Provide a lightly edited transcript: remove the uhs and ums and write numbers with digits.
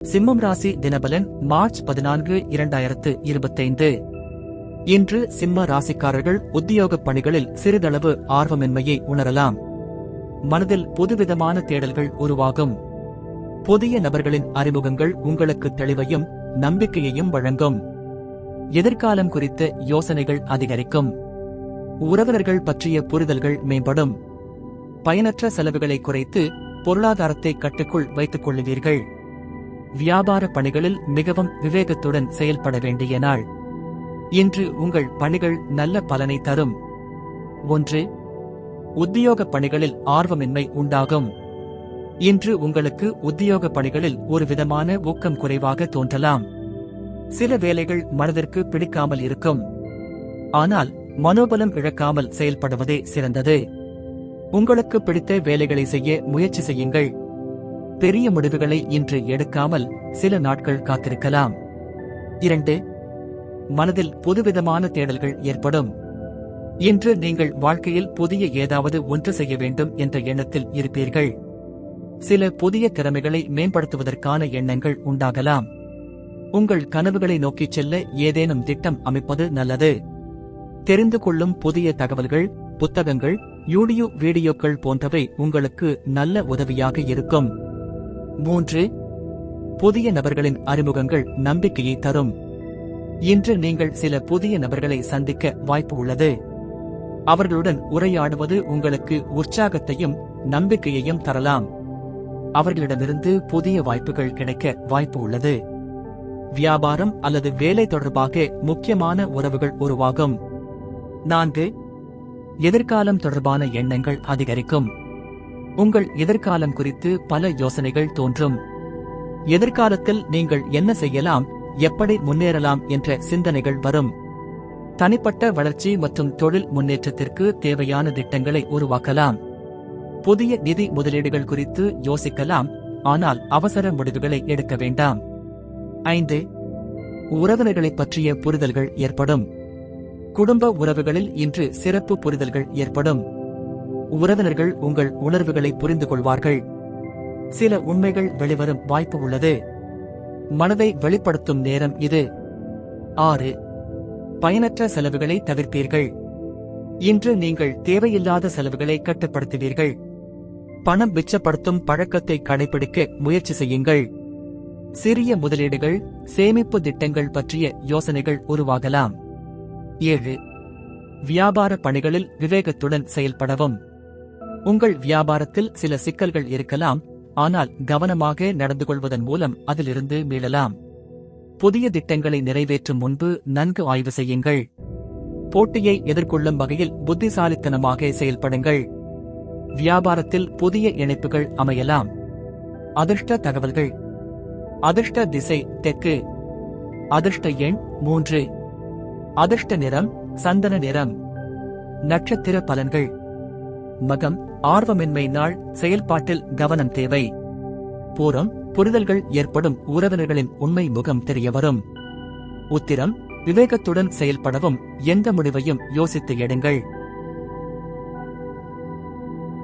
சிம்மம் ராசி தினபலன் மார்ச் 14, 2025. இன்று சிம்ம ராசிக்காரர்கள் உத்தியோகப் பணிகளில் சிறிதளவு ஆர்வமின்மையை உணரலாம். மனதில் புதுவிதமான தேடல்கள் உருவாகும். புதிய நபர்களின் அறிமுகங்கள் உங்களுக்கு தெளிவையும் நம்பிக்கையையும் வழங்கும். எதிர்காலம் குறித்த யோசனைகள் அதிகரிக்கும். உறவினர்கள் பற்றிய புரிதல்கள் மேம்படும். பயனற்ற செலவுகளை குறைத்து பொருளாதாரத்தை கட்டுக்குள் வைத்துக் கொள்ளுவீர்கள். வியாபார பணிகளில் மிகவும் விவேகத்துடன் செயல்பட வேண்டிய நாள். இன்று உங்கள் பணிகள் நல்ல பலனை தரும். 1. உத்தியோகப் பணிகளில் ஆர்வமின்மை உண்டாகும். இன்று உங்களுக்கு உத்தியோகப் பணிகளில் ஒரு விதமான ஊக்கம் குறைவாக தோன்றலாம். சில வேலைகள் மனதிற்கு பிடிக்காமல் இருக்கும். ஆனால் மனோபலம் இழக்காமல் செயல்படுவதே சிறந்தது. உங்களுக்கு பிடித்த வேலைகளை செய்ய முயற்சி செய்யுங்கள். பெரிய முடிவுகளை இன்று எடுக்காமல் சில நாட்கள் காத்திருக்கலாம். 2. மனதில் புதுவிதமான தேடல்கள் ஏற்படும். இன்று நீங்கள் வாழ்க்கையில் புதிய ஏதாவது ஒன்று செய்ய வேண்டும் என்ற எண்ணத்தில் இருப்பீர்கள். சில புதிய திறமைகளை மேம்படுத்துவதற்கான எண்ணங்கள் உண்டாகலாம். உங்கள் கனவுகளை நோக்கிச் செல்ல ஏதேனும் திட்டம் அமைப்பது நல்லது. தெரிந்து கொள்ளும் புதிய தகவல்கள், புத்தகங்கள், வீடியோக்கள் போன்றவை உங்களுக்கு நல்ல உதவியாக இருக்கும். 3. புதிய நபர்களின் அறிமுகங்கள் நம்பிக்கையை தரும். இன்று நீங்கள் சில புதிய நபர்களை சந்திக்க வாய்ப்பு உள்ளது. அவர்களுடன் உரையாடுவது உங்களுக்கு உற்சாகத்தையும் நம்பிக்கையையும் தரலாம். அவர்களிடமிருந்து புதிய வாய்ப்புகள் கிடைக்க வாய்ப்பு உள்ளது. வியாபாரம் அல்லது வேலை தொடர்பாக முக்கியமான உறவுகள் உருவாகும். 4. எதிர்காலம் தொடர்பான எண்ணங்கள் அதிகரிக்கும். உங்கள் எதிர்காலம் குறித்து பல யோசனைகள் தோன்றும். எதிர்காலத்தில் நீங்கள் என்ன செய்யலாம், எப்படி முன்னேறலாம் என்ற சிந்தனைகள் வரும். தனிப்பட்ட வளர்ச்சி மற்றும் தொழில் முன்னேற்றத்திற்கு தேவையான திட்டங்களை உருவாக்கலாம். புதிய நிதி முதலீடுகள் குறித்து யோசிக்கலாம், ஆனால் அவசர முடிவுகளை எடுக்க வேண்டாம். 5. உறவினர்களைப் பற்றிய புரிதல்கள் ஏற்படும். குடும்ப உறவுகளில் இன்று சிறப்பு புரிதல்கள் ஏற்படும். உறவினர்கள் உங்கள் உணர்வுகளை புரிந்து கொள்வார்கள். சில உண்மைகள் வெளிவரும் வாய்ப்பு உள்ளது. மனதை வெளிப்படுத்தும் நேரம் இது. 6. பயனற்ற செலவுகளை தவிர்ப்பீர்கள். இன்று நீங்கள் தேவையில்லாத செலவுகளை கட்டுப்படுத்துவீர்கள். பணம் மிச்சப்படுத்தும் பழக்கத்தை கடைபிடிக்க முயற்சி செய்யுங்கள். சிறிய முதலீடுகள், சேமிப்பு திட்டங்கள் பற்றிய யோசனைகள் உருவாகலாம். 7. வியாபார பணிகளில் விவேகத்துடன் செயல்படவும். உங்கள் வியாபாரத்தில் சில சிக்கல்கள் இருக்கலாம், ஆனால் கவனமாக நடந்து கொள்வதன் மூலம் அதிலிருந்து மீளலாம். புதிய திட்டங்களை நிறைவேற்றும் முன்பு நன்கு ஆய்வு செய்யுங்கள். போட்டியை எதிர்கொள்ளும் வகையில் புத்திசாலித்தனமாக செயல்படுங்கள். வியாபாரத்தில் புதிய இணைப்புகள் அமையலாம். அதிர்ஷ்ட தகவல்கள். அதிர்ஷ்ட திசை தெற்கு. அதிர்ஷ்ட எண் 3. அதிர்ஷ்ட நிறம் சந்தன நிறம். நட்சத்திர பலன்கள். மகம் ஆர்வமின்மை நாள், செயல்பாட்டில் கவனம் தேவை. பூரம் புரிதல்கள் ஏற்படும், உறவினர்களின் உண்மை முகம் தெரியவரும். உத்திரம் விவேகத்துடன் செயல்படவும் எந்த முடிவையும் யோசித்து எடுங்கள்.